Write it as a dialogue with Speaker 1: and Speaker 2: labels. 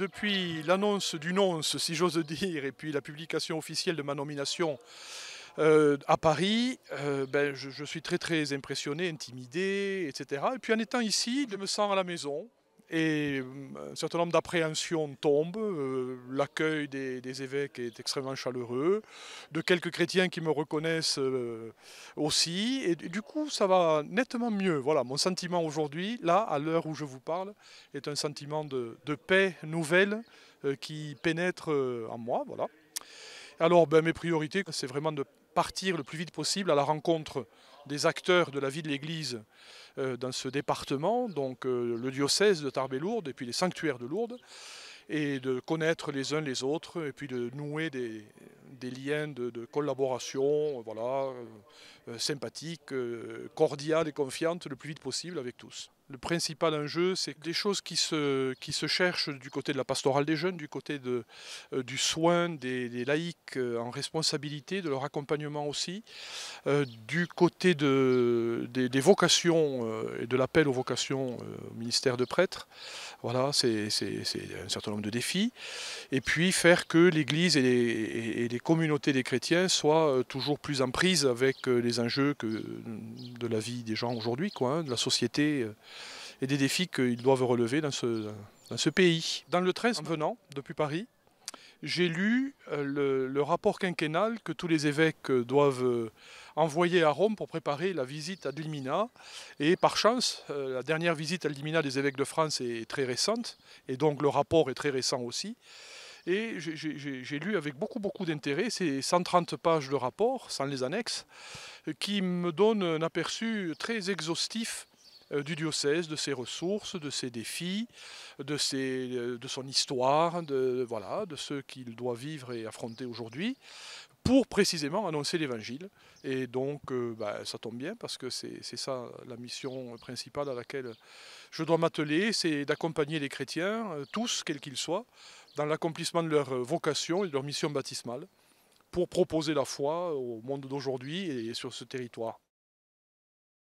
Speaker 1: Depuis l'annonce du nonce, si j'ose dire, et puis la publication officielle de ma nomination à Paris, je suis très impressionné, intimidé, etc. Et puis en étant ici, je me sens à la maison. Et un certain nombre d'appréhensions tombent. L'accueil des évêques est extrêmement chaleureux, de quelques chrétiens qui me reconnaissent aussi. Et du coup, ça va nettement mieux. Voilà, mon sentiment aujourd'hui, là, à l'heure où je vous parle, est un sentiment de paix nouvelle qui pénètre en moi. Voilà. Alors, mes priorités, c'est vraiment de partir le plus vite possible à la rencontre des acteurs de la vie de l'Église dans ce département, donc le diocèse de Tarbes-et-Lourdes et puis les sanctuaires de Lourdes, et de connaître les uns les autres et puis de nouer des liens de collaboration, voilà, sympathiques, cordiales et confiantes le plus vite possible avec tous. Le principal enjeu, c'est des choses qui se cherchent du côté de la pastorale des jeunes, du côté du soin des laïcs en responsabilité, de leur accompagnement aussi, du côté des vocations et de l'appel aux vocations au ministère de prêtres. Voilà, c'est un certain nombre de défis. Et puis faire que l'Église et les communautés des chrétiens soient toujours plus en prise avec les enjeux de la vie des gens aujourd'hui, quoi, hein, de la société et des défis qu'ils doivent relever dans ce pays. Dans le train, en venant depuis Paris, j'ai lu le rapport quinquennal que tous les évêques doivent envoyer à Rome pour préparer la visite à Limina. Et par chance, la dernière visite à Limina des évêques de France est très récente, et donc le rapport est très récent aussi. Et j'ai lu avec beaucoup d'intérêt ces 130 pages de rapport, sans les annexes, qui me donnent un aperçu très exhaustif du diocèse, de ses ressources, de ses défis, de son histoire, voilà, de ce qu'il doit vivre et affronter aujourd'hui, pour précisément annoncer l'Évangile. Et donc, ça tombe bien, parce que c'est ça la mission principale à laquelle je dois m'atteler, c'est d'accompagner les chrétiens, tous, quels qu'ils soient, dans l'accomplissement de leur vocation et de leur mission baptismale, pour proposer la foi au monde d'aujourd'hui et sur ce territoire.